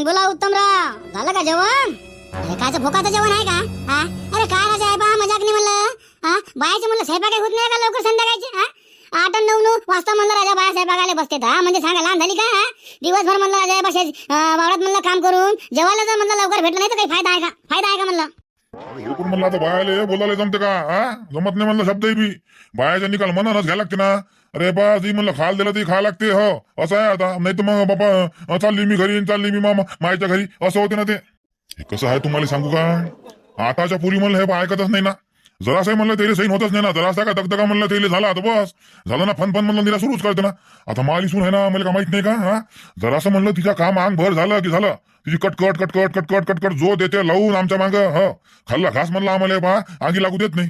बोला उत्तमराव, झालं का जेवण? अरे कायचं भोकाचं जेवण आहे का? हा अरे काय राजा आहे बा, मजाक नाही म्हणलं. हा बायाचे म्हणलं स्वयंपाक होत नाही का लवकर संध्याकाळचे? हा 8-9 वाजता म्हणलं राजा बाया स्वयंपाकाला बसते. हा म्हणजे सांगा लहान झाली का? दिवसभर म्हणलं राजा बसे वावरात म्हणलं काम करून जेवायला जर म्हणलं लवकर भेटलं नाही तर काही फायदा आहे का? फायदा आहे का म्हणलं? हे पण म्हणलं आता बायाले बोलायला जमते का? हा जमत नाही म्हणलं शब्दही बी. बायाचा निकाल मनानच घ्यायला लागते ना. अरे बा जी म्हणलं खाल दिलं ती खा लागते. हो असं आहे आता. नाही तर मग बापा चालली मी घरी, चालली मी मायच्या घरी, असं होते ना ते. हे कसं आहे तुम्हाला सांगू का? आताच्या पुरी म्हणलं हे बा ऐकतच नाही ना. जरासं म्हणलं त्याला सैन होतच नाही ना. जरासा का दगदगा म्हणलं त्याला झाला आता बस झालं ना. फन म्हणलं निरा सुरूच करते ना. आता माली सून आहे ना, मला का माहित नाही का? हा जरासं म्हणलं तिच्या काम अंग भर झालं की झालं तिची कटकट कटकट कटकट कटकट जो देते लावून आमच्या माग. हो खाल्ला घास म्हणलं आम्हाला बा आगी लागू देत नाही.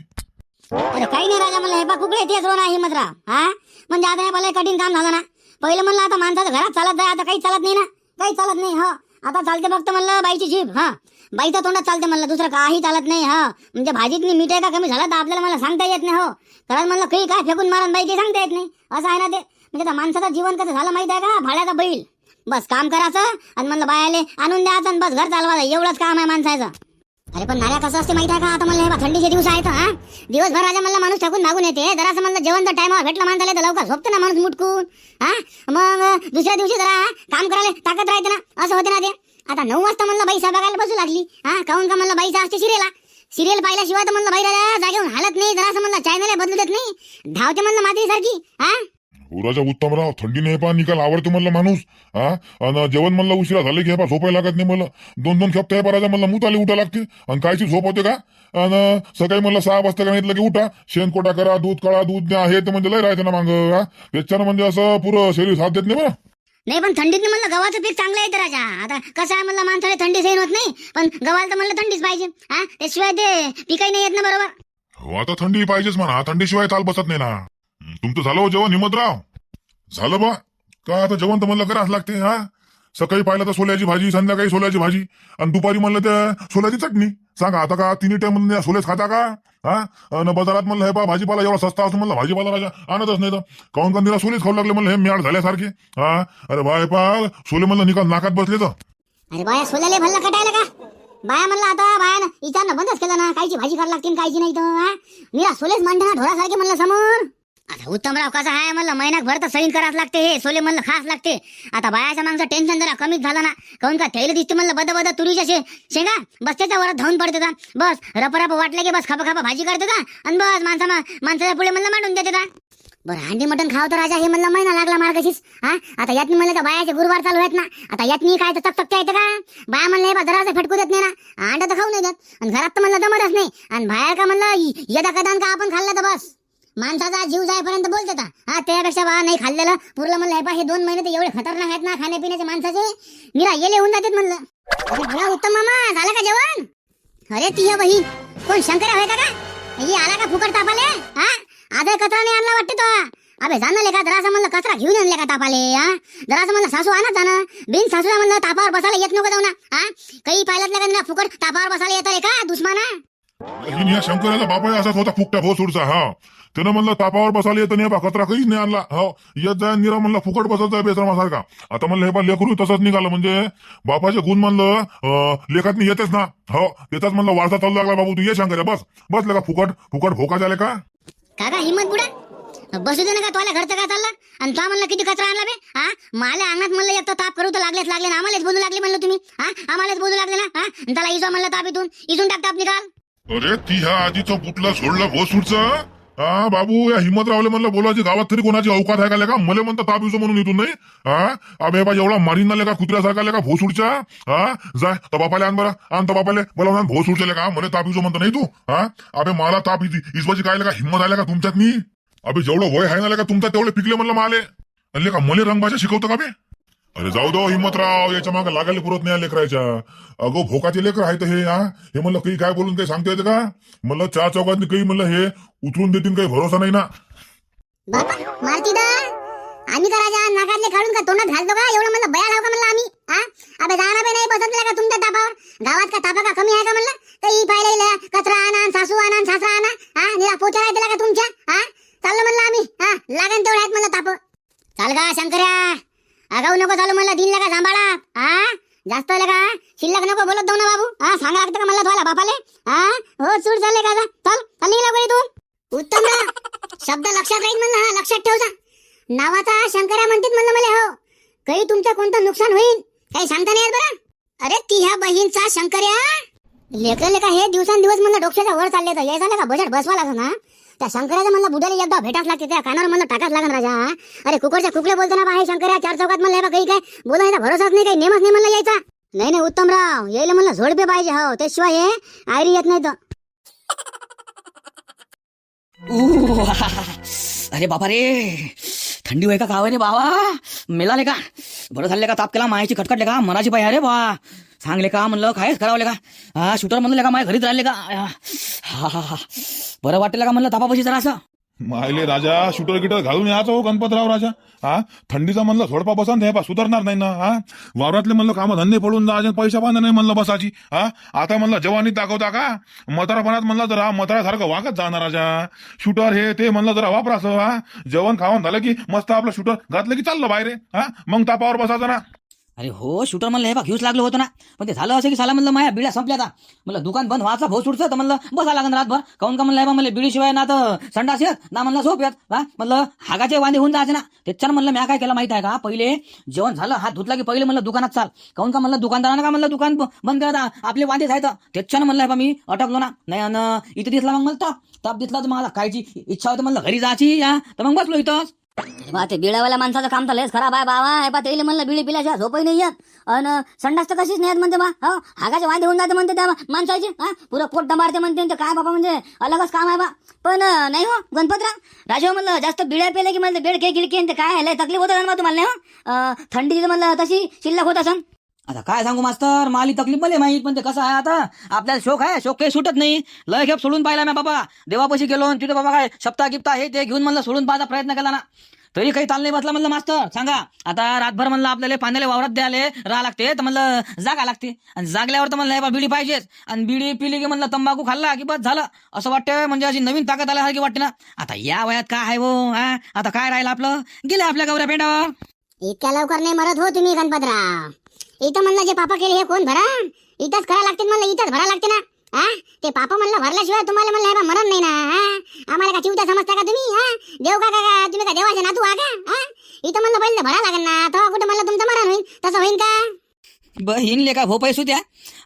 अरे काही नाही राजा म्हणलं हे बा कुकडे तेच रोना हिमतराव. हा म्हणजे आता हे मला कठीण काम झालं ना. पहिलं म्हणलं आता माणसाचं घरात चालत जाय, आता काही चालत नाही ना, काही चालत नाही. हो आता चालते फक्त म्हणलं बाईची जीभ. हा बाईच्या तोंडात चालते म्हणलं, दुसरं काही चालत नाही. हा म्हणजे भाजीत मीठ आहे का कमी झालं तर आपल्याला मला सांगता येत नाही. हो कारण म्हणलं काही काय फेकून मारून बाई काही सांगता येत नाही. असं आहे ना ते. म्हणजे माणसाचं जीवन कसं झालं माहित आहे का? भाड्याचा बैल. बस काम करायचं आणि म्हणलं बायाले आणून द्यायचं आणि बस घर चालवायचं, एवढंच काम आहे माणसाचं. अरे पण नाऱ्या कसं असते माहिती आहे का? आता म्हणलं हे थंडीचे दिवस आहेत. हा दिवसभर राजा म्हणलं माणूस थकून मागून येते. जरासं म्हणलं जेवण तर टायमावर भेटलं माणसाला तर लवकर झोपते ना माणूस मुटकून. हा मग दुसऱ्या दिवशी जरा काम करायला ताकद राहते ना, असं होते ना ते. आता 9 वाजता म्हणलं बाई बघायला बसू लागली. हा काहून का म्हणलं बाईचा असते सिरियल पाहिल्याशिवाय तर म्हणलं बाई राजा जागेहून हालत नाही. जरासं म्हणलं चॅनल बदलू देत नाही, धावते म्हणलं मात्री सारखी. हा राजा उत्तमराव थंडी नाही पा निकाल आवडते म्हणलं माणूस. हा आणि जेवण म्हणलं उशिरा झालं की हे पा झोपायला लागत नाही म्हणलं. 2-2 खेप हे राजा म्हणलं मुताले उठा लागते. आणि कायची झोप होते का? आणि सकाळी म्हणलं 6 वाजता सांगितलं की उठा, शेणकोटा करा, दूध काढा, दूध द्या, हे तर म्हणजे लय राहते ना मांग. त्याच्यानं म्हणजे असं पुरं शरीर साथ देत नाही बरं. नाही पण थंडीत म्हणलं गव्हाचं पीक चांगलं येतं राजा. आता कसं आहे म्हणलं माणसाला थंडी सहन होत नाही, पण गव्हाला तर म्हणलं थंडीच पाहिजे. हा त्याशिवाय ते पिकही नाही येत ना बरोबर. हो आता थंडी पाहिजेच म्हणा, थंडीशिवाय ताल बसत नाही ना. तुमचं झालं हो जेवण हिमतराव? झालं बा का? आता जेवण तर म्हणलं करावंच लागते. हा सकाळी पाहिलं तर सोल्याची भाजी, संध्याकाळी सोल्याची भाजी आणि दुपारी म्हणलं त्या सोल्याची चटणी. सांगा आता का तिन्ही टाइम म्हणलं सोलेच खाता का? हा आणि बाजारात म्हणलं हे पा भाजीपाला एवढा सस्ता असतो म्हणलं भाजीपाला राजा आणतच नाही तर काहून का निरा सोलेच खाऊ लागले म्हणलं हे म्याड झाल्यासारखे. हा अरे बाय पा सोले म्हणलं निकाल नाकात बसले तर. अरे बाया सोल्याले भल्ला कटायला का? बाया म्हणलं आता बाया विचारणं बंदच केलं ना. कायची भाजी करायला लागते कायची नाही तर. हा निरा सोलेच मांडते ना ढोरासारखे म्हणलं समोर. आता उत्तमराव कसं आहे म्हणलं महिनाभर तर सैन करावं लागते. हे सोले म्हणलं खास लागते. आता बायाच्या मागचं टेन्शन जरा कमीच झालं ना. काहून का थैलं दिसते म्हणलं बद तुरीच्या शेंगा बस त्याच्या वरात धावून पडते का? बस रपरप वाटलं की बस खापा भाजी करते का? आणि बस माणसाच्या पुढे म्हणलं मांडून देते का? बरं अंडी मटण खाव तर राजा हे म्हणलं महिना लागला मार्गशीच. हा आता यातनी म्हणलं तर बायाचे गुरुवार चालू आहेत ना. आता यातनी काय तर तक येतं का? बाया म्हणलं हे बा जरा फटकू देत नाही ना, अंडा तर खाऊ नाही देत आणि घरात तर म्हणलं जमतच नाही. आणि बाहेर का म्हणलं यदा कदान का आपण खाल्लं तर बस माणसाचा जीव जायपर्यंत बोलते का? हा त्यापेक्षा बा नाही खाल्लेलं पुरलं म्हणलं. हे 2 महिने तर एवढे खतरनाक आहेत ना खाण्यापिण्याचे माणसाचे, निरा येले होऊन जातात म्हणलं. अरे बोला उत्तम मामा झालं का जेवण? अरे ती बहीण कोण शंकर्या होय का? ही आला का फुकट तापाले? हा आधा कचरा नाही आणला वाटते तो. अबे जाणले का जरासं म्हणलं कचरा घेऊन आणले का तापाले? हा जरासं म्हणलं सासू आणत जाणं बिन सासूला म्हणलं तापावर बसायला येत नको जाऊ ना. हा काही पाहिलं का फुकट तापावर बसायला येत का दुश्मना? या शंकराचा बापा असाच होता फुकटा भोसूडचा. हा त्यानं म्हणलं तापावर बसायला येतं नाही बा, कचरा काहीच नाही आणला. हो येत जाय निरा म्हणलं फुकट बसत जाय बेसरमासारखा. आता म्हणलं हे बा लेकरू तसंच निघालं. म्हणजे बापाचे गुण म्हणलं लेखात येतेच ना. हो त्याचाच म्हणलं वारसा चालू लागला. बाबू तू ये शंकर्या बसले का फुकट भोका झाले का? काका हिम्मत बुडा बसू दे ना का तुला घरचं काय चाललं? आणि तो म्हणलं किती कचरा आणला बे? हा मला अंगणात म्हणलं एक ताप करू तर लागले ना. आम्हालाच बोलू लागले म्हणलं तुम्ही. हा आम्हालाच बोलू लागले ना. हा त्याला इजो म्हणलं ताप इथून टाक ताप निकाल. अरे ती ह्या आधीचं पुतला सोडलं भोसूडचं. हा बाबू या हिम्मतरावले म्हणलं बोलायची गावात तरी कोणाची अवकात आहे का? मला म्हणतं ताप येतो म्हणून इथून नाही. हा अबे बा एवढा मारीन का कुत्र्यासारखा का भोसूडच्या? हा जाय तर बापाले आण बरं, आण तर बापाले बोला भोसूडच्या का मला ताप येतो म्हणतो नाही तू. हा अबे मला ताप इजबाची काय का हिम्मत आल्या का तुमच्यात? मी अबे जेवढं वय आहे ना का तुमच्या तेवढे पिकले म्हणलं माले अल्ले का मले रंगभाषा शिकवतो का बे? अरे जाऊ दो हिम्मतराव याच्या मागे लागायला पुरत नाही लेकरायच्या. अगो भोकाचे लेकर आहेत हे. हा हे म्हणलं काही काय बोलून काही सांगता येतं का? म्हणलं 4 चौकात काही म्हणलं हे उतरून देतील काही भरोसा नाही ना. बापा मारती दा आम्ही का राजा नाकातले काढून का तोंडात घालतो का? एवढं म्हणलं बया लाव का म्हणलं आम्ही? हा अबे जाणार बे नाही बसत का तुमच्या तापावर? गावात का तापा का कमी आहे का म्हणलं? काही पाहिलं कचरा आणा सासू आणा सासरा आणा. हा निरा पोचा राहते का तुमच्या? हा चाललो म्हणलं आम्ही. हा लागन तेवढे आहेत म्हणलं ताप. चाल का शंकर्या आगाऊ नको चालू म्हणलं. 3 लाख सांभाळा. हा जास्त का बहुत सूट झाले का चल चल निघ लवकर इथून. उत्तमराव शब्द लक्षात राहील म्हणलं, हा लक्षात ठेवजा. नावाचा शंकर्या म्हणतात म्हणलं मला. हो काही तुमचं कोणतं नुकसान होईल काही सांगता नाही येत बरं. अरे ती ह्या बहीणचा शंकर्या लेका हे दिवसांदिवस म्हणलं डोक्याच्या वर चालले तर यायचा का बजेट बसवा लागेल ना. त्या शंकराचं म्हणलं बुडाले एकदा भेटाच लागते, त्या कानावर म्हणलं टाकाच लागेल राजा. अरे कुकरच्या कुकले बोलतो ना बाहेर शंकर्या चार चौकात म्हणलं बा काही काय बोलायचा भरोसाच नाही, काही नेमच नाही म्हणलं यायचा. नाही उत्तमराव यायला म्हणलं झोडपे पाहिजे. हो त्याशिवाय हे आयरी येत नाही तर. अरे बापा रे, थंडी होय का काय रे बाबा, मेलाले का बरं झाले का, ताप केला मायाची खटखटले का मराची पाय. अरे बा सांगले का म्हणलं कायच करावले का. हा शूटर म्हणलं का माय घरीच राहिले का. हा हा हा बरं वाटेल का म्हणलं तापापाशी जरा असं. मायले राजा शूटर गिटर घालून यायचं हो गणपतराव राजा. हा थंडीचा म्हणलं थोडपा बसा हे पा सुधारणार नाही ना. हा वावरातले म्हणलं कामं धंदे पडून जा, पैसा बांधा नाही म्हणलं बसाची. हा आता म्हणलं जवानीत दाखवता का म्हातारापणात म्हणलं जरा म्हाताऱ्यासारखं वागत जाणार राजा. शूटर हे ते म्हणलं जरा वापराचं. हा जेवण खावण झालं की मस्त आपलं शूटर घातलं की चाललं बाहेर. हा मग तापावर बसायचं ना. अरे हो शूटर म्हणलं हे बा घेऊच लागलं होतं ना, पण ते झालं असं की साला म्हणलं माया बिड्या संपल्या. आता म्हणलं दुकान बंद व्हायचा भाऊ सुटचं तर म्हणलं बसा लागन रातभर. काऊन का म्हणलं हे बा म्हणलं बिडीशिवाय ना तर संडास येत ना म्हणलं झोप येत. हा म्हणलं हागाचे वांदे होऊन जायचे ना. त्याच्यानं म्हणलं म्या काय केलं माहिती आहे का, पहिले जेवण झालं हात धुतला की पहिले म्हणलं दुकानात चाल. काऊन का म्हणलं दुकानदारानं का म्हणलं दुकान बंद करता आपले वांदे जायचं. त्याच्यानं म्हणलं हे बा मी अटकलो ना. नाही अन इथं दिसला मग मला ताप दिसला तर मला कायची इच्छा होती म्हणलं घरी जायची. या तर मग बसलो इथंच. ते बिळावाल्या माणसाचं काम तर लयच खराब आहे बाबा. हे पा ते म्हणलं बिडी पिल्याशिवाय झोपही नाही येत, अन संडास तर कशीच नाही येत म्हणते बा. हो हागाचे वांदे होऊन जाते म्हणते त्या माणसाचे. हा पुरं पोट दमारते म्हणते. काय बाबा म्हणजे अलगच काम आहे बा. पण नाही हो गणपतराव राजा म्हणलं जास्त बिड्या पेले की म्हणलं बेड गिडकी काय लय तकलीफ होत ना तुम्हाला. नाही हो थंडी म्हणलं तशी शिल्लक होत असं. आता काय सांगू मास्तर, माली तकलीफ मला माहित, पण ते कसं आहे आता आपल्याला शोक आहे, शोक काही सुटत नाही. लय खेप सोडून पाहिला मी बाबा, देवापाशी गेलो तिथे बाबा काय सप्ताह गिप्ता हे ते घेऊन म्हणलं सोडून पाहायचा प्रयत्न केला ना, तरी काही ताल नाही बसला. म्हणलं मास्तर सांगा आता रातभर म्हणलं आपल्याला पाण्याला वावरात द्यायला राहा लागते तर म्हणलं जागा लागते, आणि जागल्यावर तर म्हणलं बिडी पाहिजेच. आणि बिडी पिली की म्हणलं तंबाखू खाल्ला की बस झालं असं वाटतं, म्हणजे अशी नवीन ताकद आल्यासारखी वाटते ना. आता या वयात काय आहे हो. हा आता काय राहिलं आपलं, गेले आपल्या गौऱ्या पेंडावर. इतक्या लवकर नाही मरत हो तुम्ही गणपतराव. इथं म्हणलं जे पापा केले हे कोण भरा, इथंच करा लागते म्हणलं, इथंच भरा लागते ना. हा ते पापा म्हणलं भरल्याशिवाय तुम्हाला म्हणलं हे मरण नाही ना. हा आम्हाला का चिवता समजता का तुम्ही. हा देव का तुम्ही का देवाचे नातू आ का. हा इथं म्हणलं पहिले भरा लागेल ना, तेव्हा कुठे म्हणलं तुमचं मरण होईल. तसं होईल का. बहीण लेका भो पैसू द्या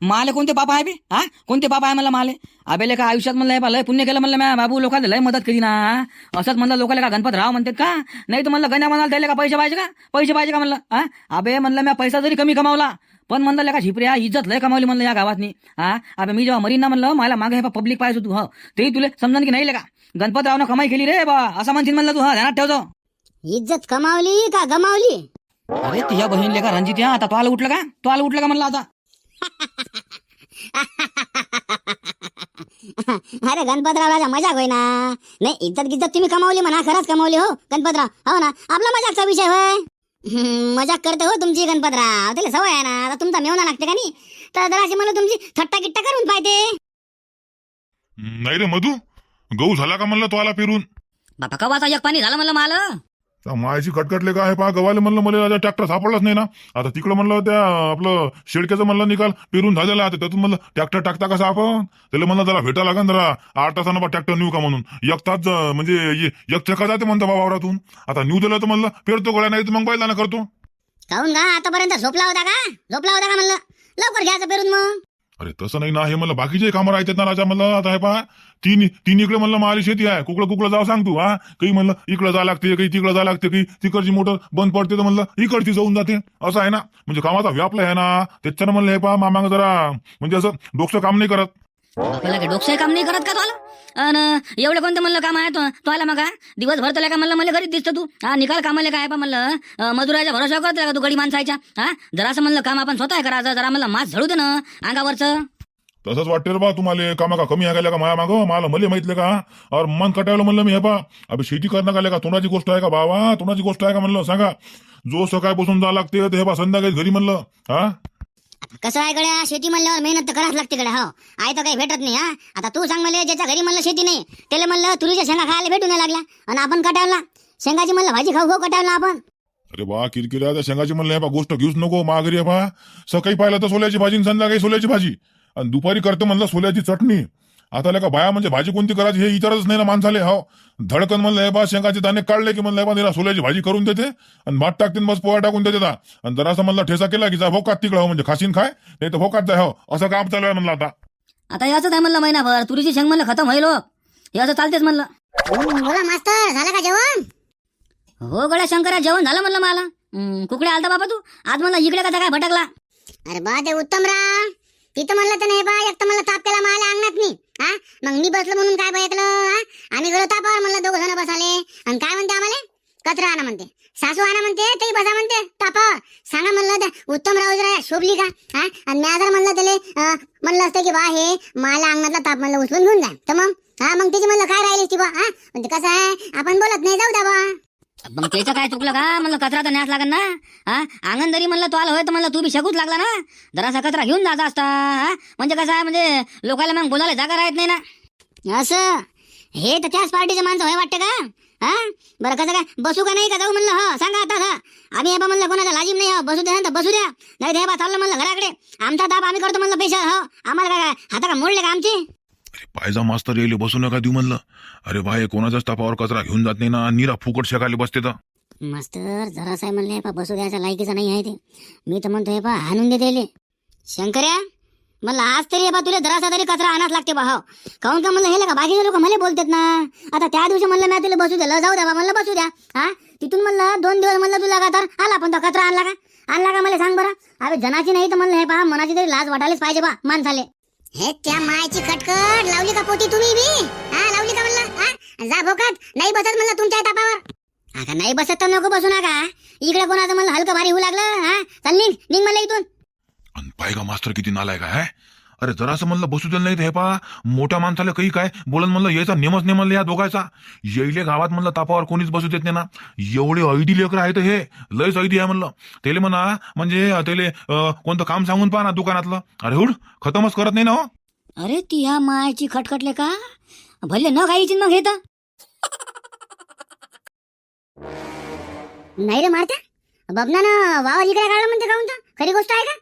माले कोणते पापा आहे बे. हा कोणते पापा आहे म्हणलं माले. अबे लेका आयुष्यात म्हणलं लय पुण्य केलं म्हणलं म्या बाबू, लोकांना लय मदत केली ना. असंच म्हणलं लोकांना का गणपतराव म्हणतात का, नाही तर म्हणलं गण्या म्हणाल त्याला का पैसे पाहिजे का, पैसे पाहिजे का म्हणलं. हा अबे म्हणलं म्या पैसा जरी कमी कमावला पण म्हणलं लेका झिपऱ्या इज्जत लय कमावली म्हणलं या गावातनी. हा अबे मी जेव्हा मरीन ना म्हणलं मला मागे हे पब्लिक पाहिजे तू. हो तेही तुला समजन की नाही लेका, गणपतरावनं कमाई केली रे बा असं म्हणतील म्हणलं तू. हा ध्यानात ठेवतो. इज्जत कमावली का गमावली. अरे तुझ्या बहीण लेका रणजित या आता तो आलं उठलं का, तो आलं उठलं का म्हणलं आता. अरे गणपतराव राजा मजाक होय ना. नाही इज्जत तुम्ही कमावली म्हणा, खरंच कमावली हो गणपतराव. हो ना आपला मजाकचा विषय होय. मजाक करते हो तुमची गणपतराव, त्याला सवय आहे ना. आता तुमचा मेवना लागते का नाही तर जराशी म्हणून तुमची थट्टा किट्टा करून पाहिजे. नाही रे मधू, गहू झाला का म्हणलं तो आला पेरून. बापा कवाचा एक पाणी झालं म्हणलं मला. मायाची कटकटले का आहे पहा गव्हाले म्हणलं मला ट्रॅक्टर सापडलाच नाही ना. आता तिकडं म्हणलं त्या आपलं शेडक्याचं म्हणलं निकाल पेरून झालेला, आता त्यातून म्हणलं ट्रॅक्टर टाकता कसा आपण, त्याला म्हणलं जरा भेटा लागेल जरा 8 तासानं बा ट्रॅक्टर नेऊ का म्हणून. एक तास म्हणजे एक चक्का जाते म्हणतं बा वावरातून. आता न्यू दिलं तर म्हणलं पेरतो गोळ्या, नाही तर मग बैलाना करतो. काहून का आतापर्यंत झोपला होता का म्हणलं लवकर घ्यायचं पेरून मग. अरे तसं नाही ना, हे म्हणलं बाकीचे कामं राहतात ना राजा. म्हणलं आता हे पहा तीन इकडे म्हणलं माली शेती आहे, कुकडं जावं सांग तू. हा काही म्हणलं इकडं जा लागते, काही तिकडं जा लागते, काही तिकडची मोटर बंद पडते तर म्हणलं इकडची जाऊन जाते. असं आहे ना, म्हणजे कामाचा व्यापला आहे ना. त्याच्यानं म्हणलं हे पहा मामांग जरा म्हणजे असं डोकं काम नाही करत. आपल्याला डोकं काम नाही करत का तुला. एवढं कोणतं म्हणलं काम आहे तुला मग दिवसभर तुला का म्हणलं मला घरीच दिसतं तू. हा निकाल कामाला काय म्हणलं मजुराच्या भरोसा करत का तू गडी माणसायच्या. हा जरा असं म्हणलं काम आपण स्वतः करायचं, जरा म्हणलं मास झळू दे ना अंगावरचं. तसंच वाटते रे बा तुम्हाला, कामा का कमी आहे का माया मागं मला मले माहितलं का. और मन कटायला म्हणलं मी हे पा अभि शेती करणं का का तोंडाची गोष्ट आहे का बाबा, तोंडाची गोष्ट आहे का म्हणलं सांगा. जो सकाळपासून जा लागते ते हे बा संध्याकाळी घरी म्हणलं. हा कसं आहे गड्या, शेती म्हणल्यावर मेहनत तर करावंच लागते गड्या. हो आहे तर काही भेटत नाही. हा आता तू सांग मला, ज्याच्या घरी म्हणलं शेती नाही त्याला म्हणलं तुरीच्या शेंगा खायला भेटू नाही लागल्या, आणि आपण कटावला शेंगाची म्हणलं भाजी खाऊ कटावला आपण. अरे बा किरकिऱ्या त्या शेंगाची म्हणलं हे बा गोष्ट घेऊच नको माघारी. हे बा सकाळी पाहिलं तर सोल्याची भाजी, संध्याकाळी सोल्याची भाजी, आणि दुपारी करतं म्हणलं सोल्याची चटणी. आता लेका बाया म्हणजे भाजी कोणती करायची हे विचारच नाही ना माणसाले. हो धडकन म्हणलं हे बा शेंगाचे दाणे काढले की म्हणलं हे बा निरा सोल्याची भाजी करून देते आणि भात टाकते बस पोळ्या टाकून देते आणि जरासं म्हणलं ठेसा केला की जा भोकात तिकडं, हो म्हणजे खाशीन खाय नाही तर भोकात जाय. हो असं काम चालू आहे म्हणलं आता. आता याच आहे म्हणलं महिनाभर तुरीची शेंग म्हणलं खतम होईल हो. हे असं चालतेच म्हणलं. बोला मास्तर, झालं का जेवण? हो गड्या शंकरा जेवण झालं म्हणलं मला. कुकडे आलता बाबा तू आज म्हणलं इकडे कसा काय भटकला? अरे बा ते उत्तमराव, तिथं म्हणलं तर नाही बा, एक तर म्हणलं ताप केला मला अंगणात मी. हा मग मी बसलो म्हणून काय ऐकलं? आम्ही गेलो तापावर म्हणलं, दोघ जण बसाले आणि काय म्हणते आम्हाला कचरा आणा म्हणते, सासू आणा म्हणते, ते बसा म्हणते तापावर. सांगा म्हणलं त्या उत्तमराव जरा शोभली का? हा आणि मी जर म्हणलं त्याले म्हणलं असतं की बा हे मला अंगणातला ताप म्हणलं उचलून घेऊन जा, तर मग तिची म्हणलं काय राहिली ती बा. हा म्हणजे कसं आहे आपण बोलत नाही, जाऊ द्या बा. मग त्याचं काय चुकलं का म्हणलं? कचरा तर न्यास लागन ना. हा अंगण जरी म्हणलं तो आला होय तर म्हणलं तू बी शकूच लागला ना. जरासा कचरा घेऊन जायचा असता. हा म्हणजे कसं आहे म्हणजे लोकांना मग बोलायला जागा राहत नाही ना. असं हे तर त्याच पार्टीचे माणसं होय वाटतं का? हा बरं कसं काय बसू का नाही का जाऊ म्हणलं? हो सांगा आता. हा आम्ही हे बा म्हणलं कोणाचा लाजीम नाही. हो बसू द्या तर बसू द्या, नाही हे बा चाललं म्हणलं घराकडे. आमचा ताप आम्ही करतो म्हणलं पेशा. हो आम्हाला काय हाता का मोडले का आमचे? अरे पायजा मास्तर येईल बसू नका देऊ म्हणलं. अरे भाई कोणाच्याच तापावर कचरा घेऊन जात नाही ना, निरा फुकट शेकायला बसते तर. मास्तर जरासा आहे म्हणलं हे पा बसू द्यायचा लायकीचा नाही आहे ते. मी तर म्हणतो हे पा हाणून देते शंकर्या म्हणलं आज तरी हे पा तुला जरासा तरी कचरा आणाच लागते बा. हो काऊन का म्हणलं हे का बाकीचे लोक मला बोलतात ना. आता त्या दिवशी म्हणलं मी तुला बसू द्या, जाऊ द्या बा म्हणलं बसू द्या. हा तिथून म्हणलं 2 दिवस म्हणलं तुला का तर आला पण तो कचरा आणला का मला सांग बरं. अरे जनाची नाही तर म्हणलं हे पा मनाची तरी लाज वाटायलाच पाहिजे बा माणसाले. हे त्या मायची खटखट लावली का पोटी तुम्ही बी? हा लावली का म्हणलं? हा जा भोकात, नाही बसत म्हणलं तुमच्या तापावर. आता नाही बसत तर नको बसू नका. इकडे कोणाचं म्हणलं हलकं भारी होऊ लागलं. हा चल निघ म्हणलं इथून. आणि पाय का मास्तर किती नालायक आहे. अरे जरासं म्हणलं बसू दिलं नाही तर हे पा मोठ्या माणसाला काही काय बोलन म्हणलं याचा नेमच नाही म्हणलं या दोघायचा. येईले गावात म्हणलं तापावर कोणीच बसू देत नाही ना. एवढे ऐदी लेकर आहेत हे, लयच ऐदी आहे म्हणलं. त्याले म्हणा म्हणजे त्याले कोणतं काम सांगून पहा ना दुकानातलं. अरे हुड खतमच करत नाही ना. हो अरे ती ह्या मायची खटखटले का भले न खायची मग हे तर नाही रे मारत्या बबनानं वावर इकडे काढलं म्हणते. काऊन तर खरी गोष्ट आहे का?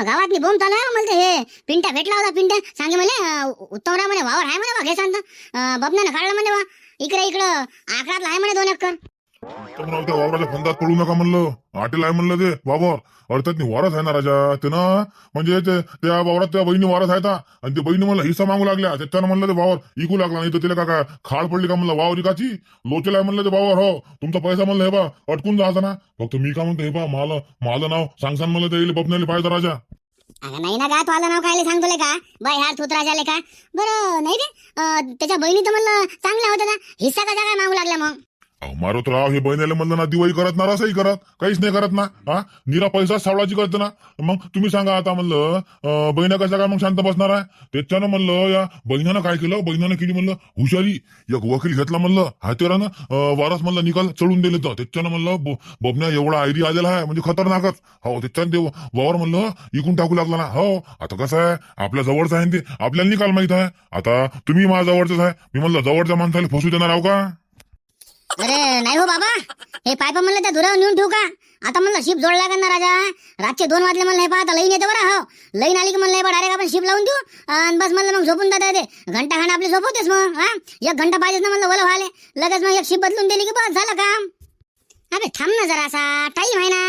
गावातली बोंब चालू आहे म्हणते. हे पिंट्या भेटला होता, पिंट्या सांगे मला उत्तमराव म्हणे वावर आहे म्हणे बा घे सांगता. बबनानं काढलं म्हणे बा इकडं आकडातला आहे म्हणे 2 एकर. उत्तमराव त्या वावराच्या फंदात पडू नका म्हणलं. आटेल आहे म्हणलं ते वावर. अर्थात वारस आहे ना राजा त्यानं, म्हणजे त्या वावरात त्या बहिणी वारस आहेत आणि ते बहिणी म्हणलं हिस्सा मागू लागल्या. त्याच्यानं म्हणलं ते वावर इकू लागला, नाही तर तिला काय खाड पडली का म्हणलं वावर इकाची. लोचेल आहे म्हणलं ते वावर. हो तुमचा पैसा म्हणलं हे बा अटकून जायचा ना. फक्त मी काय म्हणतो हे बा माझं नाव सांगसान म्हणलं ते बपण्याला पाहिजे राजा. नाही ना का तुला नाव कायले सांगतोले का बाय ह्या थोतराजाले का? बरं नाही रे त्याच्या बहिणी तर म्हणलं चांगल्या होत्या ना, हिस्सा कसा काय मागू लागला मग? मारो तर राव हे बहिणीला म्हणलं ना दिवाळी करत ना, रसही करत काहीच नाही करत ना. हा निरा पैसा सावळाची करत ना. मग तुम्ही सांगा आता म्हणलं बहिणा कशा काय मग शांत बसणार आहे? त्याच्यानं म्हणलं या बहिणानं काय केलं, बहिणानं केली म्हणलं हुशारी. एक वकील घेतला म्हणलं हातेरानं वारस म्हणलं निकाल चढून दिले तर त्याच्यानं म्हणलं बबन्या एवढा आयडी आलेला आहे म्हणजे खतरनाकच. हो त्याच्यानं ते वावर म्हणलं इकून टाकू लागला ना. हो आता कसं आहे आपल्या जवळचं आहे ते आपल्याला निकाल माहित आहे. आता तुम्ही माझ्या जवळच आहे, मी म्हणलं जवळच्या माणसाला फसू देणार आहो का? अरे नाही हो बाबा, हे पायप म्हणलं त्या धुरावर नेऊन ठेवू का? आता म्हणलं शिप जोडला का ना राजा. रातचे 2 वाजले म्हणलं हे पाहता लईन येते बरं. हो लईन आली की म्हणलं हे डायरेक्ट आपण शिप लावून देऊ आणि बस म्हणलं मग झोपून जाता येते. घंटा खाणं आपली झोपवतेस मग. हा 1 घंटा पाहिजेच ना म्हणलं वलं व्हायला. लगेच मग एक शिप बदलून दिली की बस झालं काम. अबे थांब ना जरा असा टाईम आहे ना.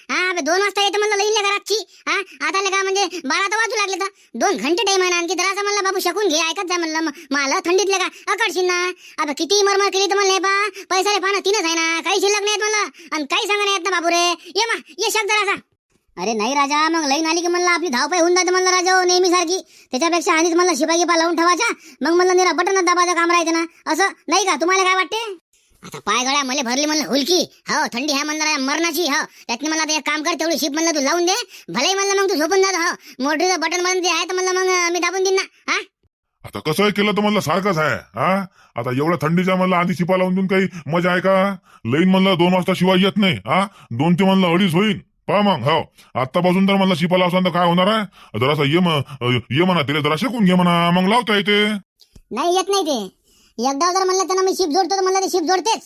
हा अबे 2 वाजता येते म्हणलं लईन का रातची. हा आता का म्हणजे 12 तर वाजू लागले तर 2 घंटे टाईम आहे ना. आणखी जरा म्हणलं बाबू शकून घे, ऐकत जा म्हणलं मला थंडीतले का अकडशील ना. अबे किती मरमर केली तर म्हणलं हे पा पैसाले पाहणं 3च आहे ना, काही शिल्लक नाहीत म्हणलं आणि काही सांगा नाही येत ना बाबू रे. ये शक जरा. अरे नाही राजा मग लईन आली की म्हणलं आपली धावपाई होऊन जाते म्हणलं राजा नेहमी सारखी. त्याच्यापेक्षा आधीच म्हणलं शिपाई गिपा लावून ठेवायचा, मग म्हणलं निरा बटन दाबाचं काम राहायचं ना. असं नाही का? तुम्हाला काय वाटते? आता पाय गळ्या मला भरली म्हणलं हुलकी. हो थंडी आहे म्हणलं मरणाची. हो त्यातनी मला एक काम कर, तेवढी शिप म्हणलं तू लावून दे भले म्हणलं मग तू झोपून जा. हो मोटरीचं बटन म्हणून ते आहे तर म्हणलं मग मी दाबून देईन ना. हा आता कसं केलं तर म्हणलं सारखंच आहे. हा आता एवढ्या थंडीच्या म्हणलं आधी शिपा लावून देऊन काही मजा आहे का? लईन म्हणलं 2 वाजता शिवाय येत नाही. हा 2 ते म्हणलं 2:30 होईल पहा मग. हो आतापासून तर म्हणलं शिपा लावसान तर काय होणार आहे? जरासा ये म्हणा तिला जरा शिकून घे म्हणा, मग लावता येते. नाही येत नाही ते. एकदा जर म्हणलं त्यांना मी शिप जोडतो तर म्हणलं ते शिप जोडतेच.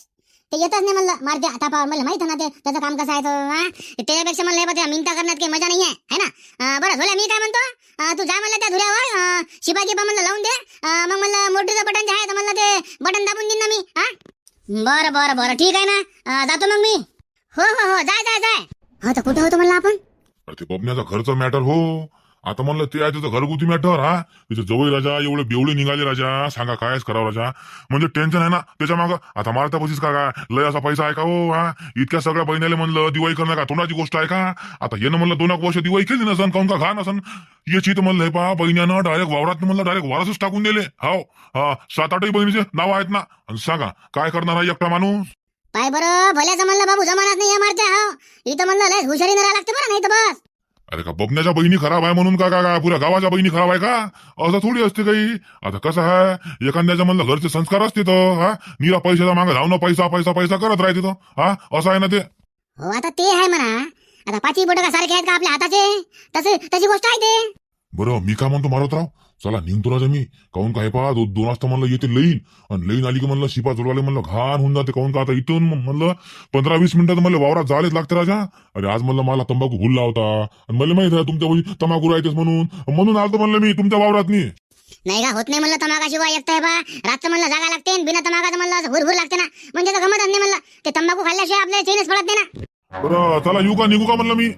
ते येतच नाही म्हणलं मारते हातापावर. मला माहित ना ते त्याचं काम कसं आहे तर, हा? त्याच्यापेक्षा म्हणलं हे बघ, त्या मिनटा करण्यात काही मजा नाही आहे ना. बरं झोल्या, मी काय म्हणतो, तू जा म्हणलं त्या धुऱ्यावर, शिपाई म्हणलं लावून दे. मग म्हणलं मोटरीचं बटन जे आहे तर म्हणलं ते बटन दाबून देईन ना मी. हा बरं बरं बरं ठीक आहे ना, जातो मग मी. हो हो हो, जाय जाय जाय. हो तर कुठं होतो म्हणलं आपण? अरे ते बबण्याचा घरचा मॅटर हो. आता म्हणलं ते आहे त्याचं घरगुती मॅटर. हा तिचं जवळ राजा एवढे बेवळे निघाले राजा, सांगा कायच करावं राजा. म्हणजे टेन्शन आहे ना त्याच्या मागं. आता मारता पशीच का काय लय असा पैसा आहे का हो? हा इतक्या सगळ्या बहिणीला म्हणलं दिवाळी करणं का तोंडाची गोष्ट आहे का? आता येणं म्हणलं 2 वर्ष दिवाळी केली नसन, काऊन का घा नसन याची. तर म्हणलं हे पहा बहिण्यानं डायरेक्ट वावरात म्हणलं डायरेक्ट वारसच टाकून दिले. हो 7-8 बहिणीचे नाव आहेत ना. आणि सांगा काय करणार आहे एकटा माणूस? पाय बरं भल्याचं म्हणलं बाबू जमानात नाही मारते. हो इथं म्हणलं लय हुशारीनं राहायला लागते बरं, नाही तर बस. अरे का बबण्याच्या बहिणी खराब आहे म्हणून का पुऱ्या गावाच्या बहिणी खराब आहे का? असं थोडी असते काही. आता कसं आहे एखाद्याच्या म्हणलं घरचे संस्कार असते तर, हा निरा पैशाचा मागे धावणं, पैसा पैसा पैसा करत राहते तो. हा असं आहे ना ते. हो आता ते आहे म्हणा. आता 5 बोट का सारखे आहेत का आपल्या हाताचे? तशी गोष्ट आहे ते. बरं मी काय म्हणतो मारतराव, चला निघतो राजा मी. काऊन काय पहा 2 वाजता म्हणलं येते लईन, आणि लईन आली की म्हणलं शिपा जोडवाले म्हणलं घाण होऊन जाते. काऊन का आता इथून म्हणलं 15-20 मिनिटात म्हणलं वावरात जायलाच लागते राजा. अरे आज म्हणलं मला तंबाखू भुलला होता, आणि मला माहित आहे तुमच्या तंबाखू राहतेच म्हणून आलतो म्हणलं मी तुमच्या वावरात. नाही का होत नाही म्हणलं तंबाखाशिवाय एकटा आहे बा. रात्र म्हणलं जागा लागते, बिना तंबाखाचं म्हणलं असं हुरहुर लागते ना. म्हणजे तर गमतच नाही म्हणलं. ते तंबाखू खाल्ल्याशिवाय आपल्याला चैनच पडत नाही ना. बरं चला येऊ का निघू का म्हणलं मी?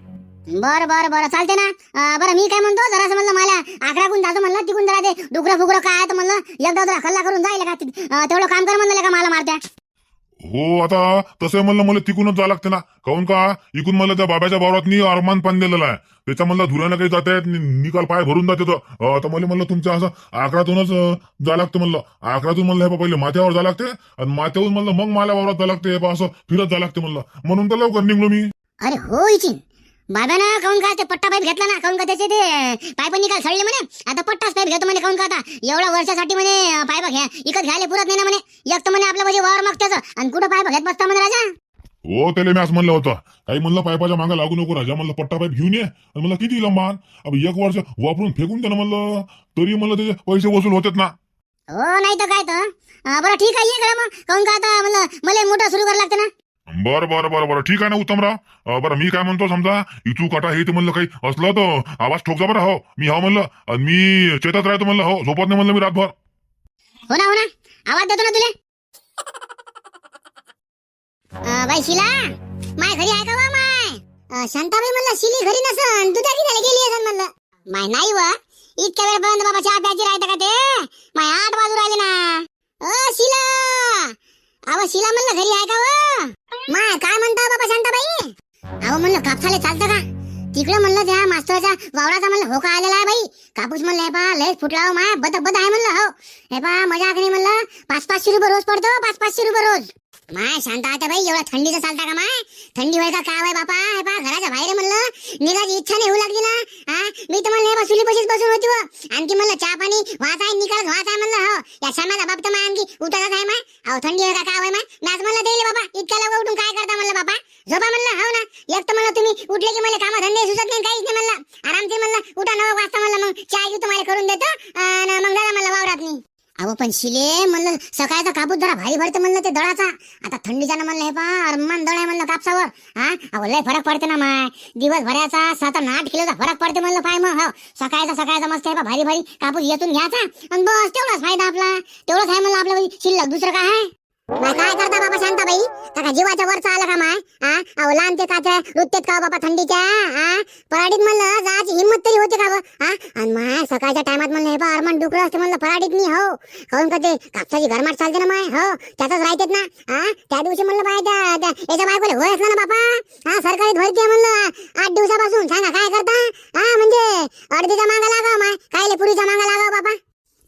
बरं बरं बरं चालते ना. बरं मी काय म्हणतो, जरासं म्हणलं मला आकडाकून जातो म्हणलं, तिकून जरा ते डुकरं फुकरं काय आहे तर म्हणलं एकदा जरा खल्ला करून जाईल का, तेवढं काम कर म्हणलं का मला मारत्या. हो आता तसं म्हणलं मला तिकूनच जावं लागते ना. काऊन का इकून मला त्या बाबाच्या वावरात अरमान पान दिलेला आहे. त्याच्या म्हणलं धुऱ्यानं काही जात आहेत, निकाल पाय भरून जाते. तर मला म्हणलं तुमच्या असं आकड्यातूनच जावं लागतं म्हणलं. आकड्यातून म्हणलं हे पहिले माथ्यावर जावं लागते, आणि माथ्यावरून म्हणलं मग मला वावरात जावं लागते. असं फिरत जावं लागते म्हणलं, म्हणून तर लवकर निघलो मी. अरे हो इचिन बाबानं काऊन का ते पट्टा पाईप घेतला ना, काऊन का त्याचे ते पाईप निकाल सडले म्हणे. आता पट्टाच पाईप घेतो म्हणे. काऊन का आता एवढ्या वर्षासाठी म्हणे पाईप इकत घ्यायला पुरत नाही ना म्हणे. एक तर म्हणे आपलं म्हणजे वावर मग त्याचं, आणि कुठं पाईप घेत बसता म्हणे राजा. हो त्याला मी असं म्हणलं होतं, काही म्हणलं पाईपाच्या मागे लागू नको राजा. म्हणलं पट्टा पाईप घेऊन ये, आणि म्हणलं किती लंबान अब 1 वर्ष वापरून फेकून द्या ना म्हणलं, तरी म्हणलं त्याचे पैसे वसूल होतात ना. हो नाही तर काय तर. बरं ठीक आहे ये मग. काऊन का आता म्हणलं मला मोठं सुरू करायला लागतं ना. बरं बरं बरं बरं ठीक आहे ना उत्तमराव. बरं मी काय म्हणतो, समजा इथू काटा हे तर म्हणलं काही असलं तर आवाज ठोकजा बरं. हो मी हो म्हणलं, आणि मी शेतात राहतो म्हणलं. हो झोपत नाही म्हणलं मी रातभर. हो ना आवाज देतो ना तुले. बाई शिला माय घरी आहे का वा माय? शांताबाई म्हणलं शिली घरी नसन, तू त्या किती गेली असन म्हणलं. माय नाही व इतक्या वेळपर्यंत बाबा चहा प्यायची राहते का ते? माय 8 वाजू राहिले ना. शिला अहो शिला म्हणलं घरी आहे का व? माय काय म्हणता बाबा शांताबाई? अहो म्हणलं कापसाले चालतं का तिकडं? म्हणलं त्या मास्तरच्या वावराचा म्हणलं होका आलेला आहे बाई. कापूस म्हणलं हे पा लयच फुटला हो माय, बद आहे म्हणलं. हो हे पा मजाक नाही म्हणलं. 500-500 रुपये रोज पडतो, 500-500 रुपये रोज. माय शांत आता बाई, एवढा थंडीचं चालता का माय? थंडी होय का काय होय बापा? हे पा घराच्या बाहेर म्हणलं निघायची इच्छा नाही होऊ लागली ना. मी तर म्हणलं हे पा चुली पशीच बसून होती व आणखी म्हणलं चहा पाणी वाच आहे, निकाल वाच आहे म्हणलं. हो या समाजा बाप तर माय आणखी उतरत आहे माय. अहो थंडी होय का काय होय माय? मी आज म्हणलं देईल बाबा इतक्या लवकर उठून काय करता म्हणलं बापा? झोपा म्हणलं. हो ना एक तर म्हणलं तुम्ही उठले की मला कामा धंदे सुचत नाही, काहीच नाही म्हणलं. आरामशीर म्हणलं उठा 9 वाजता म्हणलं, मग चहा घेऊ तुम्हाला करून देतो, मग दादा म्हणलं वावरात नाही. अहो पण शिले म्हणलं सकाळचा कापूस जरा भारी भरते म्हणलं ते दळाचा. आता थंडीच्यानं म्हणलं हे पा अरमान दळ आहे म्हणलं कापसावर. अहो लय फरक पडते ना माय. दिवसभराचा 7-8 किलोचा फरक पडते म्हणलं पाय. मग हो सकाळचा मस्त आहे भारी भारी कापूस येतून घ्यायचा, आणि बस तेवढाच फायदा आपला. तेवढंच आहे म्हणलं आपलं शिल्लक, दुसरं काय आहे? काय करता बाबा शांताबाई? का जीवाच्या वरचा आला का माय? अहो लहान ते काच्या रुत्तेत का बाबा थंडीच्या? पराडीत म्हणलं जायची हिंमत तरी होते का व? आणि माय सकाळच्या टायमात म्हणलं हे पा अरमान डुकरं असते म्हणलं पराडीत मी. हो काऊन का ते कापसाची गरमाट चालते ना माय. हो त्यातच राहतेत ना. त्या दिवशी म्हणलं बाय याच्या बायकोले होय असला ना बापा. सरकारी भरती म्हणलं 8 दिवसापासून. सांगा काय करता? म्हणजे अर्धीचा मागा लागाव माय, कायले पुरीचा मागा लागाव बापा.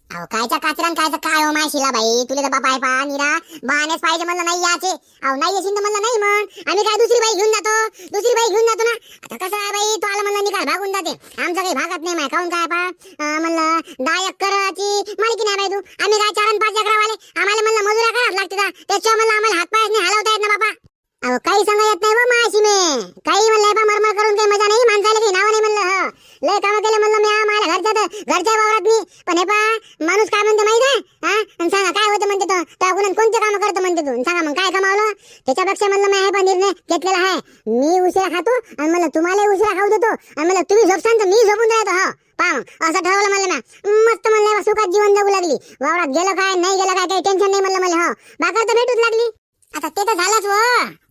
अहो कायच्या काचऱ्यान कायचं काय हो माय शिला बाई? तुला तर बापा आहे पा निरा बहानेच पाहिजे म्हणलं नाही याचे. अहो नाही येशील तर म्हणलं नाही, मग आम्ही काय दुसरी बाई घेऊन जातो ना. आता कसं आहे बाई, तो आला म्हणलं निकाल भागून जाते. आमचं काही भागत नाही माय. काऊन काय पा म्हणलं 10 एकरची मालकी नाही बाई तू. आम्ही काय 4-5 एकरावाले, आम्हाला म्हणलं मजुरा करावं लागते का? त्याच्यावर म्हणलं आम्हाला हातपायच नाही हलवता येत ना बापा. अहो काही सांगा येत नाही बा माशी मे. काही म्हणलं बा मरमर करून काही मजा नाही, माणसाला काही नाव नाही म्हणलं. हो लय कामं केलं म्हणलं मी माझ्या घरच्या वावरात मी. पण हे पा माणूस काय म्हणते माहित आहे? आणि सांगा काय होतं म्हणते म्हणते तो त्या कोणते काम करतो म्हणते तू, सांगा मग काय कमावलं. त्याच्यापेक्षा म्हणलं मी हे पण निर्णय घेतलेला आहे, मी उशिरा खातो आणि मला तुम्हाला उशिरा खाऊ देतो आणि मला तुम्ही झोपसान तर मी झोपून राहतो. हा पहा मग असं ठरवलं मला ना, मस्त म्हणलं सुखात जीवन जगू लागली. वावरात गेलं काय नाही गेलं काय काही टेन्शन नाही म्हणलं मला. हो भाकर तर भेटूच लागली. आता ते तर झालंच व,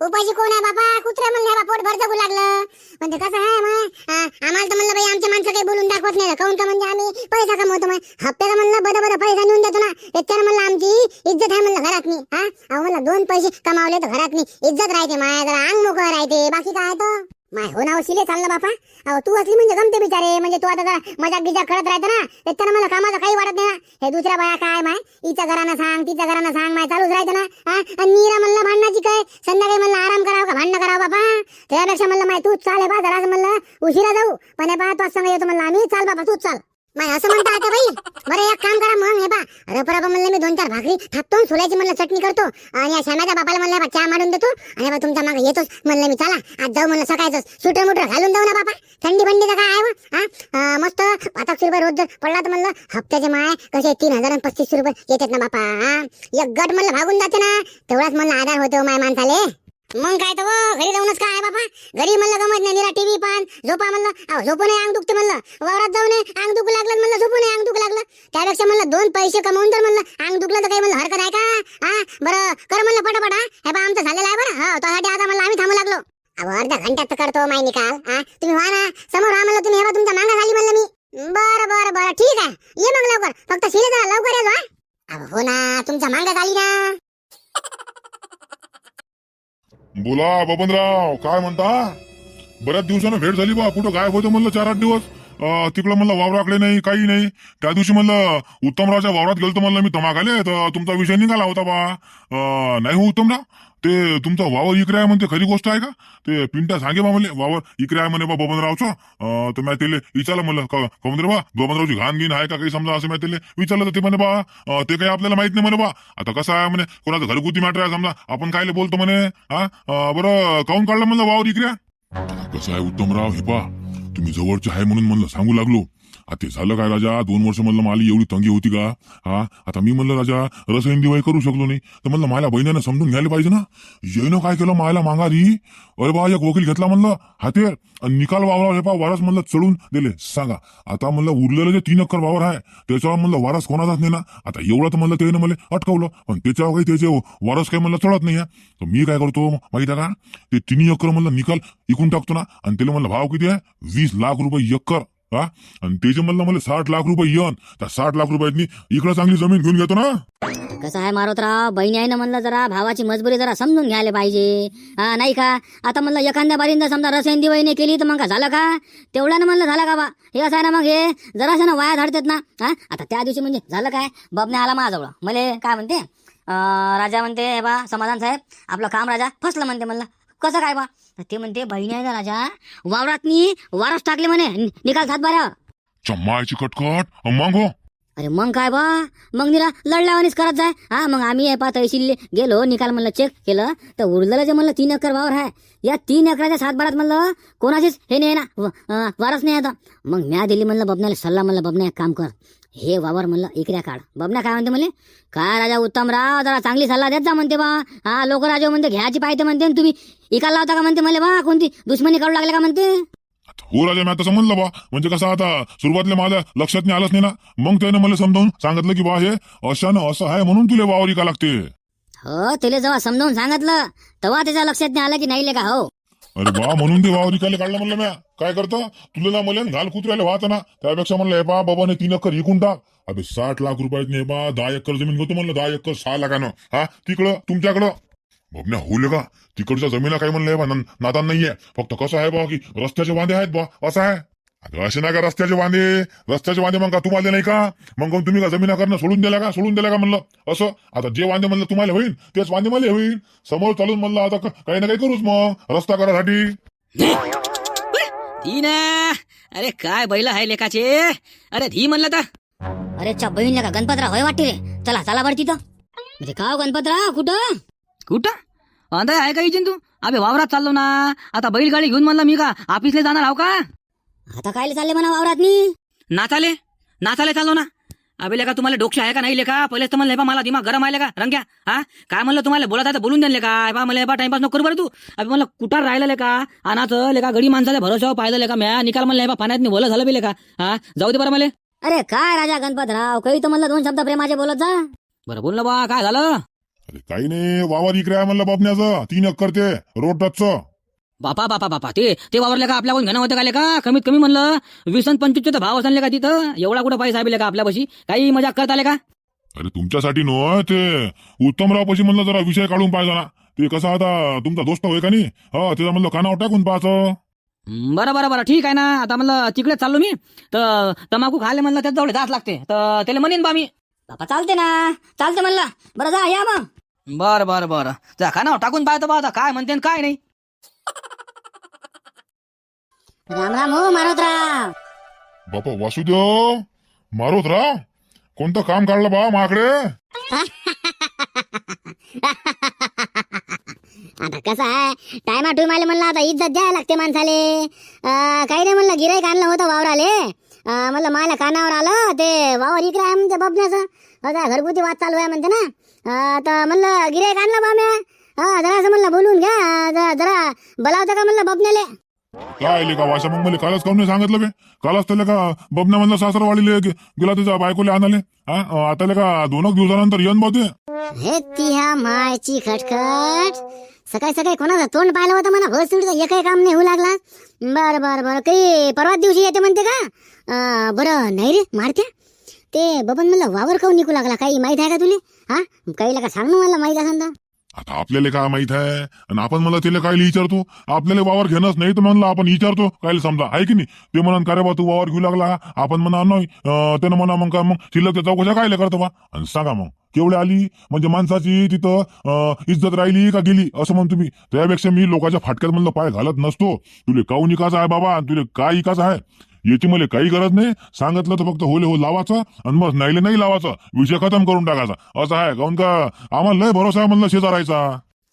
उपाशी कोण आहे बापा, कुत्रे म्हणले बा पोट भर जगू लागलं. पण ते कसं आहे मग आम्हाला तर म्हणलं बाई आमच्या माणसं काही बोलून दाखवत नाही, काऊन का म्हणजे आम्ही पैसा कमवतो. मग हप्त्याला म्हणलं बरं पैसा नेऊन देतो ना, त्याच्यानं म्हणलं आमची इज्जत आहे म्हणलं घरात मी. हा अहो म्हणलं 2 पैसे कमावले तर घरात मी इज्जत राहते, माया जरा अंग मोकळं राहते, बाकी काय तर माय हो ना शिले चाललं बापा. अहो तू असली म्हणजे गमते बिचारे, म्हणजे तू आता जरा मजाक गिजाक करत राहते ना, त्याच्यानं मला कामाचं काही वाटत नाही ना. हे दुसऱ्या बाया काय माय हिच्या घरानं सांग तिच्या घरानं सांग माय चालूच राहते ना. आणि नीरा म्हणलं भांडणाची काय, संध्याकाळी म्हणलं आराम करावं का भांडणं करावं बापा. त्यापेक्षा म्हणलं माय तूच चाल, हे बा जरा म्हणलं उशिरा जाऊ पण हे बा तोच सांग येतो म्हणलं आम्ही, चाल बापा तूच चाल. माय असं म्हणता आता बाई. बरं एक काम करा मग, हे बा रपरप म्हणलं मी 2-4 भाकरी थापतो, सोल्याची म्हणलं चटणी करतो आणि या श्यामाच्या बापाला म्हणलं चहा मारून देतो आणि बा तुमच्या मागे येतोच म्हणलं मी. चला आज जाऊ म्हणलं, सकाळच सुटर मुटर घालून जाऊ ना बापा, थंडी बंडीचं काय आहे. हा मस्त 500 रुपये रोज जर पडला तर म्हणलं हप्त्याचे माय कसे 3000 आणि 3500 रुपये येतात ना बापा. एक गट म्हणलं भागून जाते ना, तेवढाच म्हणलं आधार होतो माय माणसाले. मग काय तर घरी जाऊनच काय आहे बापा, घरी म्हणलं गमत नाही, निरा टीव्ही पान झोपा म्हणलं. अहो झोपू नये अंग दुखते म्हणलं, वावरात जाऊ नये अंग दुखू लागलं म्हणलं, झोपू नये अंग दुखू लागलं. त्यापेक्षा म्हणलं 2 पैसे कमवून तर म्हणलं अंग दुखलं तर काही म्हणलं हरकत आहे का. हा बरं कर म्हणलं पटापट. हे बा आमचं झालेलं आहे बरं. हो त्यासाठी आता म्हणलं आम्ही थांबू लागलो. अहो अर्ध्या घंट्यात करतो माय निकाल. तुम्ही व्हा ना समोर, हा म्हणलं तुम्ही, हे बा तुमच्या मांगा झाली म्हणलं मी. बरं ठीक आहे, ये मग लवकर, फक्त शिले जरा लवकर ये. अहो हो ना तुमच्या मांगा झाली ना. बोला बबनराव, काय म्हणता? बऱ्याच दिवसानं भेट झाली बा, कुठं गायब होतं म्हणलं 4-8 दिवस. तिकडं म्हणलं वावराकडे नाही काही नाही. त्या दिवशी म्हणलं उत्तमरावच्या वावरात गेलतो म्हणलं मी तमाखाले, तर तुमचा विषय निघाला होता बा. नाही हो उत्तमराव, ते तुमचा वावर इकडे आहे म्हणते, खरी गोष्ट आहे का? ते पिंटा सांगे बा म्हणले वावर इकडे आहे म्हणे बा बबनरावचं. तर मी त्याला विचारलं म्हणलं कमंद्र बा बबनरावची घाण गिन आहे का काही समजा, असं मी त्याला विचारलं. तर ते म्हणे बा ते काही आपल्याला माहित नाही म्हणे बा. आता कसं आहे म्हणे, कोणाचं घरगुती मॅटर आहे समजा, आपण कायले बोलतो म्हणे. बरं काऊन काढलं म्हणलं वावर इकडे? कसं आहे उत्तमराव, हे पा तुम्ही जवळचे आहे म्हणून म्हणलं सांगू लागलो. आता झालं काय राजा, 2 वर्ष म्हणलं मला एवढी तंगी होती का. आता मी म्हणलं राजा रसईन दिवाळी करू शकलो नाही, तर म्हणलं माझ्या बहिणीनं समजून घ्यायला पाहिजे ना. येईनं काय केलं मायला माघारी, अरे बा एक वकील घेतला म्हणलं हातेर आणि निकाल वावरावर हे पा वारस म्हणलं चढून दिले. सांगा आता म्हणलं उरलेलं जे 3 एकर वावर आहे त्याच्यावर म्हणलं वारस कोणाचाच नाही ना. आता एवढं तर म्हणलं त्यानं मला अटकवलं, पण त्याच्यावर काही त्याचे वारस काही म्हणलं चढत नाही. तर मी काय करतो माहिती आहे का, ते 3 एकर म्हणलं निकाल इकून टाकतो ना, आणि त्याला म्हणलं भाव किती आहे 20 लाख रुपये एकर. आणि त्याचे म्हणलं मला 60 लाख रुपये येऊन, त्या 60 लाख रुपयांनी इकडं चांगली जमीन घेऊन घेतो ना. कसं आहे मारुतराव, बहिणी आहे ना म्हणलं जरा भावाची मजबुरी जरा समजून घ्यायला पाहिजे. नाही का आता म्हणलं एखाद्या बारींदा समजा रसेन दिवाळी नाही केली तर मग का झालं का, तेवढ्यानं म्हणलं झालं का बा. हे असं आहे ना, मग हे जरासं ना वाया धाडतात ना. आता त्या दिवशी म्हणजे झालं काय, बबने आला माझ्याजवळ, मले काय म्हणते राजा म्हणते, हे बा समाधान साहेब आपलं काम राजा फसलं म्हणते. म्हणलं कसं काय बा, ते म्हणते बहिणी आहे ना राजा वावरात वारस टाकले म्हणे निकाल 7 बाऱ्या. चम्मायची कटकट मग हो. अरे मग काय बा, मग निरा लढल्यावानीच करत जाय. मग आम्ही तहसील गेलो, निकाल म्हणलं चेक केलं तर उरलेलं जे म्हणलं 3 एकर वावर आहे, या 3 एकराच्या 7 बारात म्हणलं कोणाचीच हे नाही ना, वारस नाही आता. मग म्या दिली म्हणलं बबण्याला सल्ला, म्हणलं बबण्या एक काम कर, हे वावर म्हणलं इकडे काढ. बबण्या काय म्हणते म्हणले, काय राजा उत्तमराव जरा चांगली सल्ला देत जा म्हणते बा. लोक राजा म्हणते घ्यायची पाहिजे म्हणते, तुम्ही इकायला लावता का म्हणते मला बा, कोणती दुश्मनी काढू लागले का म्हणते. हो राजा मी तसं म्हणलं बा, म्हणजे कसं आता सुरुवातीला माझ्या लक्षात नाही आलंच नाही ना. मग त्यानं मला समजावून सांगितलं की बा हे अशानं असं आहे म्हणून तुला वावर इका लागते. हो त्याला जेव्हा समजावून सांगितलं तेव्हा त्याच्या लक्षात नाही आलं की नाही ले का. हो अरे बा म्हणून ते वावर इकायला काढलं म्हणलं म्या. काय करतं तुला मला घाल कुत्र्याला वाहत ना, त्यापेक्षा म्हणलं हे बा बाबाने 3 एकर इकून टाक. अबे 60 लाख रुपयात नाही बा, 10 एकर जमीन घेतो म्हणलं, 10 एकर 6 लाखानं. तिकडं तुमच्याकडं बबन्या होईल का, तिकडच्या जमिना काही म्हणलं बा नादान नाहीये. फक्त कसं आहे बा की रस्त्याचे वांदे आहेत बा, असं आहे. अगं असे नाही का रस्त्याचे वांदे मग का तुम्हाला नाही का, मग तुम्ही का जमिना करणं सोडून दिल्या का म्हणलं. असं आता जे वांदे म्हणलं तुम्हाला होईल तेच वांदे मला होईल. समोर चालून म्हणलं आता काही ना काही करूच मग रस्ता करासाठी. धी ना, अरे काय बैल आहे लेकाचे, अरे धी म्हणलं तर. अरे च्या बहीण का गणपतराव होय वाटते रे, चला बरं तिथं. म्हणजे का गणपतराव कुठं अंधाय आहे का इजिन तू. अबे वावरात चाललो ना, आता बैलगाडी घेऊन म्हणलं मी का ऑफिसला जाणार आहो का. आता काय चालले म्हणा वावरात मी नाचाले चाललो ना. अबे लेका तुम्हाला डोकशे आहे का नाही लेका पहिलेच तर म्हणलं मला दिमाग गरम आहे का रंग्या हा काय म्हणलं तुम्हाला बोलत आहे तर बोलून द्या का बा मला टाइमपास नको करू बरं तू अबे मला कुठं राहिलं लेका अनाचं लेका गडी माणसाच्या भरोशावर पाहिलं लेका म्या निकाल म्हणलं पाण्यात मी बोलत झालं बी लेका हा जाऊ दे बरं मला अरे काय राजा गणपतराव काही तर म्हणलं 2 शब्द प्रेमाचे बोलत जा. बरं बोल ना बा काय झालं अरे काही नाही, वावर इकडे आहे म्हणलं बापण्याचं 3 एकर ते रोड टचचं. बापा बापा बापा ते वावरले का आपल्याकडून घेणं होतं का लेका कमीत कमी म्हणलं 20-25 भाव असले का तिथं एवढा कुठं पैसा आहे का आपल्यापाशी काही मजाक करत आले का अरे तुमच्यासाठी नो ते उत्तमराव पशी म्हणलं जरा विषय काढून पाहिजे ना. ते कसं आता तुमचा दोस्त होय का नाही, हा त्याचा म्हणलं कानावर टाकून पाहायचं. बरं बरं बरं ठीक आहे ना. आता म्हणलं तिकडे चाललो मी तर तंबाखू खायला म्हणलं त्यात जवळ जात लागते तर त्याला म्हणेन बा मी बापा चालते ना, चालते म्हणलं. बरं जा या मग. बरं बरं बरं जा खानावर टाकून पाहतो बा आता काय म्हणते आणि काय नाही. राम राम हो मारुतराव. बापा वासुदेव मारुतराव, कोणतं काम काढलं बा माकडे? आता कसं आहे टायमा टुमाले म्हणलं आता इज्जत द्यायला लागते माणसाले. काही नाही म्हणलं गिराईक आणलं होतं वावराले. म्हणलं मला कानावर आलं ते वावर इकडे आहे म्हणते बबण्याचं. आता घरगुती वाद चालू आहे म्हणते ना. तर म्हणलं गिराईक आणलं बा म्या. जरा असं म्हणलं बोलून घ्या जरा बोलावतं का म्हणलं बबण्याले. काय लिका वाशा मग मला कालच काऊन नाही सांगितलं बे? कालच त्याला का बबना म्हणलं सासरवाडीले गेला त्याच्या बायकोले आणाले. आता का 2 दिवसानंतर येऊन बहुते. हे ती ह्या मायची खटखट. सकाळी सकाळी कोणाचं तोंड पाहिलं होतं म्हणा भोसडीचं एकही काम नाही होऊ लागला. बरं बरं बरं काही परवा दिवशी येते म्हणते का? बरं नाही रे मारत्या ते बबन म्हणलं वावर काऊन निघू लागला काही माहित आहे का तुले? हा काही का सांग ना मला माहित असेल तर. आता आपल्याला काय माहित आहे आणि आपण मला त्याला काय विचारतो? आपल्याला वावर घेणंच नाही तर म्हणलं आपण विचारतो काय समजा आहे की नाही. ते म्हणून का रे बा तू वावर घेऊ लागला, आपण म्हणा नाही. त्यानं म्हणा मग का मग शिल्लक चौकशा काय करतो बा आणि सांगा मग केवढी आली म्हणजे माणसाची तिथं इज्जत राहिली का गेली असं म्हणतो मी. त्यापेक्षा मी लोकांच्या फाटक्यात म्हणलं पाय घालत नसतो. तुले काऊन इकाचं आहे बाबा, तुले काय इकाचं आहे याची मला काही गरज नाही. सांगितलं तर फक्त होले हो लावायचं आणि मग नाहीले नाही लावायचं, विषय खतम करून टाकायचा असं आहे. काऊन का आम्हाला लय भरोसा आहे म्हणलं शेजारायचा.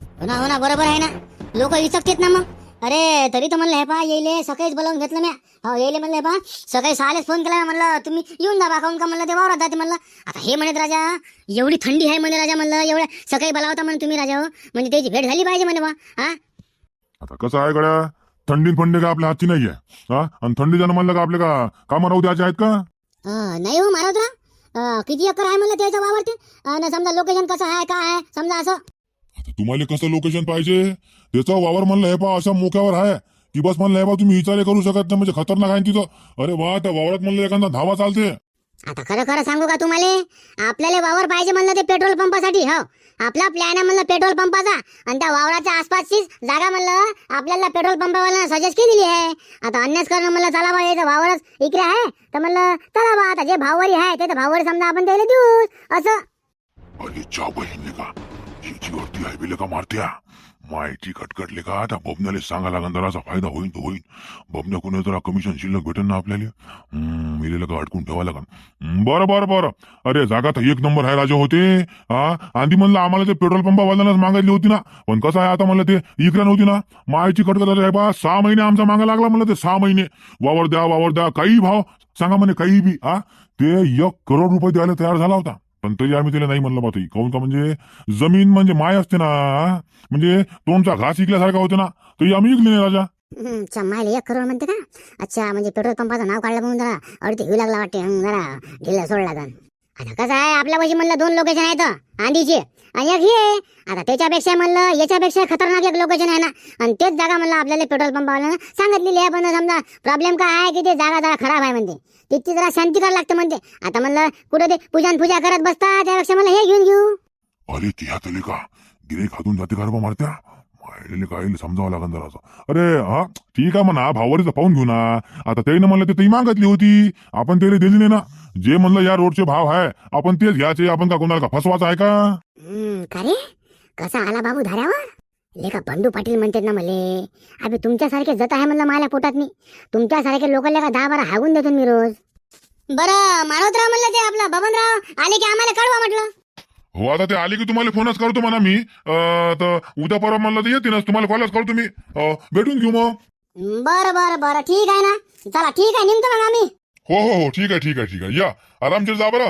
हो ना बरोबर आहे ना. लोक विचकतेत ना मग. अरे तरी तर म्हणलं हे पा येईले सकाळीच बोलावून घेतलं म्या. हो येईले म्हणलं हे पा सकाळी 6 फोन केला म्हणलं तुम्ही येऊन जा बा. काऊन का म्हणलं ते वावरात जाते म्हणलं. आता हे म्हणत राजा एवढी थंडी आहे म्हणे राजा म्हणलं एवढ्या सकाळी बोलावता म्हणे तुम्ही राजा म्हणजे त्याची भेट झाली पाहिजे म्हणे बा. हा आता कसं आहे गड्या, थंडी फंडी का आपल्या हातची नाही आहे. आणि थंडी जाणं म्हणलं का आपल्या का कामं राहू द्यायचे आहेत का? नाही हो मारुतराव. किती एकर आहे म्हणलं त्याचं वावर ते. आणि समजा लोकेशन कसं आहे काय आहे समजा असं. आता तुम्हाला कसं लोकेशन पाहिजे? त्याचं वावर म्हणलं हे पा अशा मोक्यावर आहे की बस म्हणलं हे पा तुम्ही विचार करू शकत नाही म्हणजे खतरनाक आहे तिथं. अरे वा त्या वावरात म्हणलं एखादा धावा चालते. आता खरं खरं सांगू का तुम्हाला आपल्याला वावर पाहिजे म्हणलं ते पेट्रोल पंपासाठी. हो आपला प्लॅन आहे म्हणलं पेट्रोल पंपाचा आणि त्या वावराच्या आसपासचीच जागा म्हणलं आपल्याला पेट्रोल पंपावाला सजेस्ट केलेली आहे. आता अन्यास करणं म्हणलं चला बा याचं वावरच इकडे आहे तर म्हणलं चला बा आता जे भाववारी आहे ते तर भाववारी समजा आपण त्याला देऊ असं. अरे चा बहीण का हिची वरती आहे बिले का मारत्या मायची खटखटले का त्या बबण्याला सांगा लागन जराचा फायदा होईल तो होईल. बबण्या कोणी जरा कमिशन शिल्लक भेटेल ना आपल्याला. मिलेलं का अडकून ठेवा लागन. बरं बरं बरं. अरे जागा तर 1 नंबर आहे राजा होते. आधी म्हणलं आम्हाला ते पेट्रोल पंपावाल्यांनाच मागायली होती ना. पण कसं आहे आता म्हणलं ते इकडे नव्हती ना. मायची खटखट आहे बा 6 महिने आमचा मागा लागला म्हणलं ते 6 महिने वावर द्या काही भाव सांगा म्हणे काही बी. ते 1 करोड रुपये द्यायला तयार झाला होता पण तरी आम्ही त्याला नाही म्हणलं बा. काऊन का म्हणजे जमीन म्हणजे माय असते ना, म्हणजे तुमचा घास इकल्यासारखा होते ना तरी आम्ही इकले नाही राजा. चम्मायला 1 करोड म्हणते का? अच्छा म्हणजे पेट्रोल पंपाचं नाव काढलं म्हणून जरा अडते घेऊ लागला वाटते. जरा ढिल्ला सोडला जाण. आता कसं आहे आपल्यापाशी म्हणलं 2 लोकेशन आहेत आंधीचे आणि एक हे. आता त्याच्यापेक्षा म्हणलं याच्यापेक्षा खतरनाक एक लोकेशन आहे ना आणि तेच जागा म्हणलं आपल्याला पेट्रोल पंपावाल्यानं सांगितलेली आहे. पण समजा प्रॉब्लेम काय आहे की ते जागा जरा खराब आहे म्हणते, तिची जरा शांती करायला लागते म्हणते. आता म्हणलं कुठे ते पूजा करत बसता त्यापेक्षा मला हे घेऊन घेऊ. अरे ती हातले का गिरे खातून जाते का रे बा मारत्या मायले काय समजावं लागन जरा. अरे हा ठीक आहे म्हणा भाववारीचं पाहून घेऊ ना. आता त्याने म्हणलं ते मागितली होती आपण त्याला दिली नाही ना. जे म्हणलं या रोडचे भाव आहे आपण तेच घ्यायचे. आपण का कोणाला का फसवायचं आहे का? का रे कसा आला बाबू धाऱ्यावर? लेका बंडू पाटील म्हणतात ना मले. अबे तुमच्यासारखे जत आहे म्हणलं माझ्या पोटात मी. तुमच्यासारखे लोक लेका 10-12 हागून देतो मी रोज. बरं मानवतराव म्हणलं ते आपला बबनराव आले की आम्हाला कळवा म्हटलं. हो आता ते आले की तुम्हाला फोनच करतो म्हणा मी. तर उद्या परवा म्हणलं तर येते ना तुम्हाला कॉलच करतो मी. भेटून घेऊ मग. बरं ठीक आहे ना. चला ठीक आहे निघतो मग आम्ही. हो ठीक आहे या आरामशीर जा बरं.